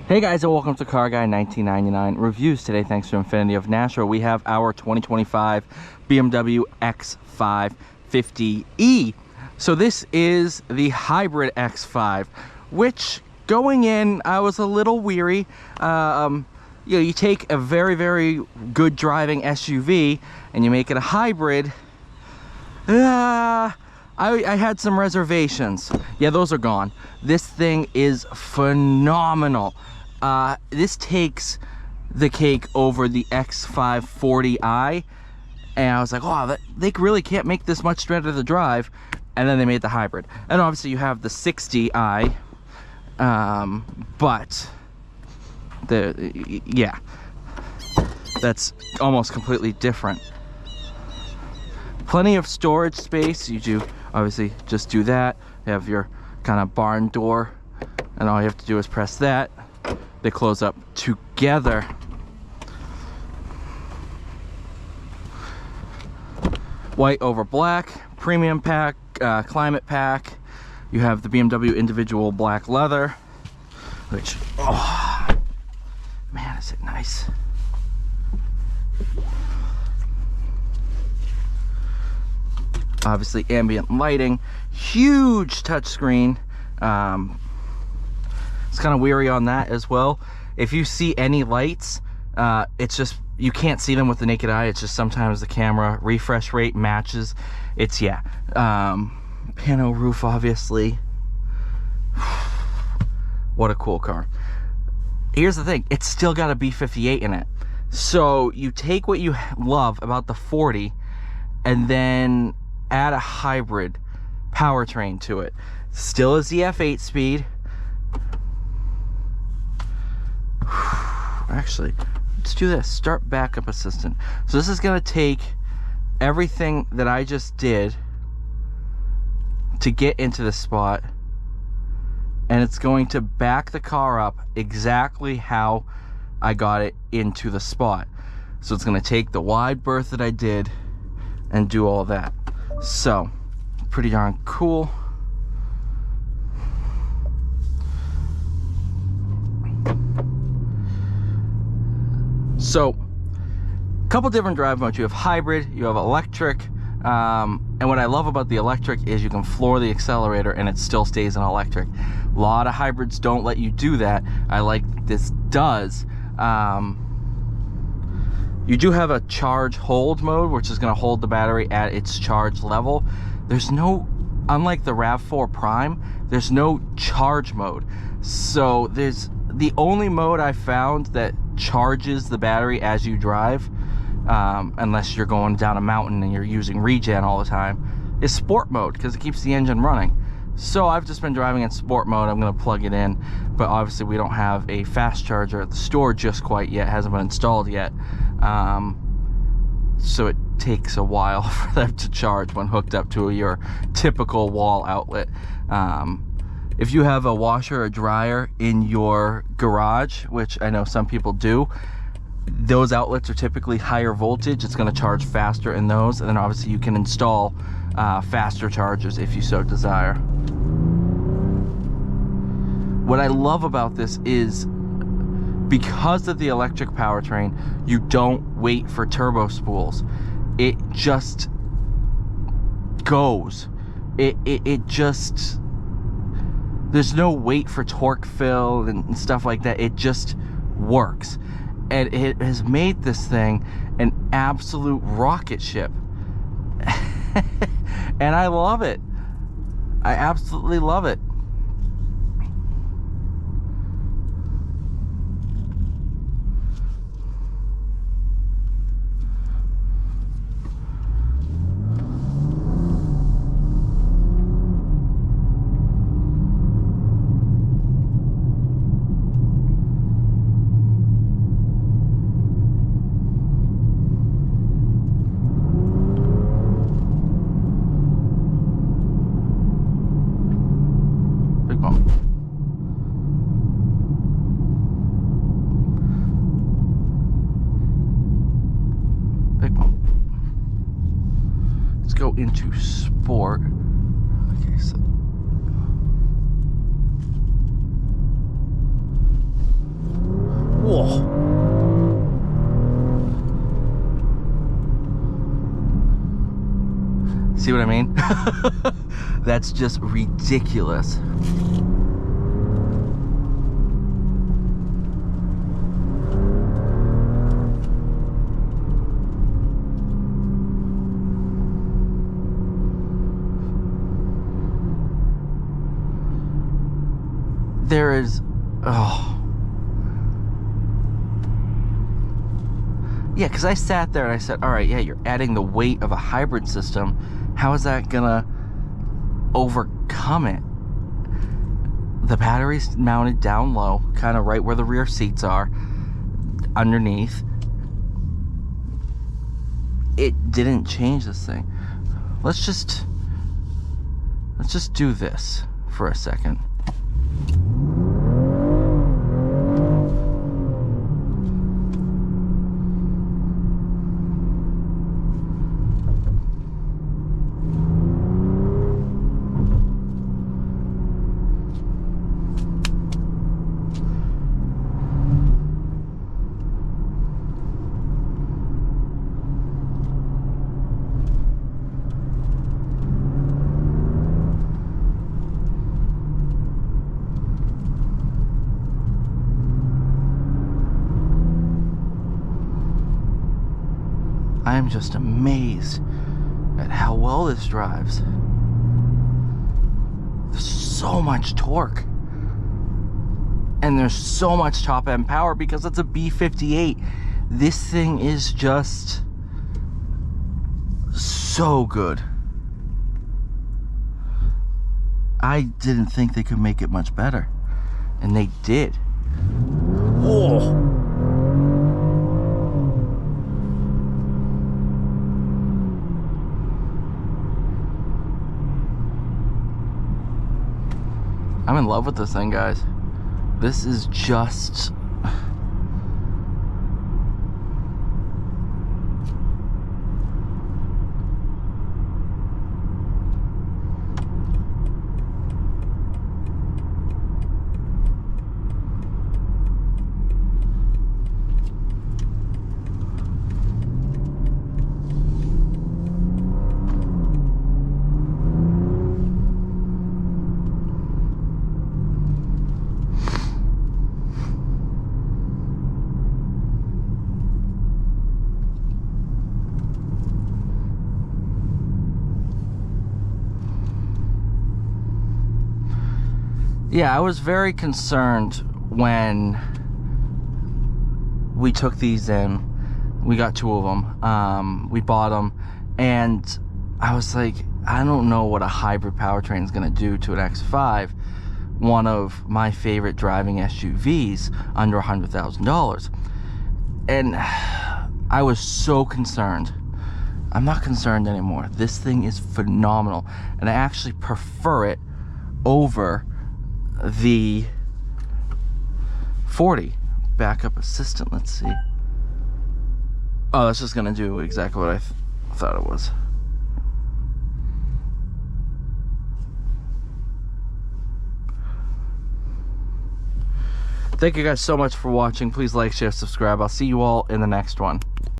Hey guys, and welcome to Car Guy 1999 Reviews. Today, thanks to INFINITI of Nashua, we have our 2025 BMW X550e. So this is the hybrid X5, which going in, I was a little weary. You take a very, very good driving SUV and you make it a hybrid. I had some reservations. Yeah, those are gone. This thing is phenomenal. This takes the cake over the X540i, and I was like, oh, they really can't make this much better to drive. And then they made the hybrid, and obviously you have the 60i, but yeah, that's almost completely different. Plenty of storage space. You do obviously just do that. You have your kind of barn door, and all you have to do is press that. They close up together. White over black, premium pack, climate pack. You have the BMW individual black leather, which, oh man, is it nice. Obviously ambient lighting, huge touchscreen. It's kind of weary on that as well. If you see any lights, it's just, you can't see them with the naked eye. It's just sometimes the camera refresh rate matches. It's, yeah. Pano roof, obviously. What a cool car. Here's the thing, it's still got a B58 in it. So you take what you love about the 40 and then add a hybrid powertrain to it. Still is the F8 speed. Actually, let's do this. Start backup assistant. So this is going to take everything that I just did to get into this spot, and it's going to back the car up exactly how I got it into the spot. So it's going to take the wide berth that I did and do all that. So pretty darn cool. So, a couple different drive modes. You have hybrid, you have electric, and what I love about the electric is you can floor the accelerator and it still stays in electric. A lot of hybrids don't let you do that. I like this does. You do have a charge hold mode, which is going to hold the battery at its charge level. There's no, unlike the RAV4 Prime, there's no charge mode. So there's the only mode I found that charges the battery as you drive, unless you're going down a mountain and you're using regen all the time, is sport mode, because it keeps the engine running. So I've just been driving in sport mode. I'm going to plug it in, but obviously we don't have a fast charger at the store just quite yet. It hasn't been installed yet, so it takes a while for them to charge when hooked up to your typical wall outlet. If you have a washer or dryer in your garage, which I know some people do, those outlets are typically higher voltage. It's going to charge faster in those, and then obviously you can install faster chargers if you so desire. What I love about this is, because of the electric powertrain, you don't wait for turbo spools. It just goes. It just... There's no wait for torque fill and stuff like that. It just works. And it has made this thing an absolute rocket ship. And I love it. I absolutely love it. Go into sport. Okay, so See what I mean? That's just ridiculous. There is, oh. Yeah, because I sat there and I said, all right, yeah, you're adding the weight of a hybrid system. How is that gonna overcome it? The battery's mounted down low, kind of right where the rear seats are, underneath. It didn't change this thing. Let's just do this for a second. I am just amazed at how well this drives. There's so much torque. And there's so much top end power because it's a B58. This thing is just so good. I didn't think they could make it much better. And they did. Whoa. I'm in love with this thing, guys. This is just... Yeah, I was very concerned when we took these in. We got two of them. We bought them, and I was like, I don't know what a hybrid powertrain is going to do to an X5, one of my favorite driving SUVs under $100,000. And I was so concerned. I'm not concerned anymore. This thing is phenomenal, and I actually prefer it over the 40. Backup assistant, let's see. Oh, that's just gonna do exactly what I thought it was. Thank you guys so much for watching. Please like, share, subscribe. I'll see you all in the next one.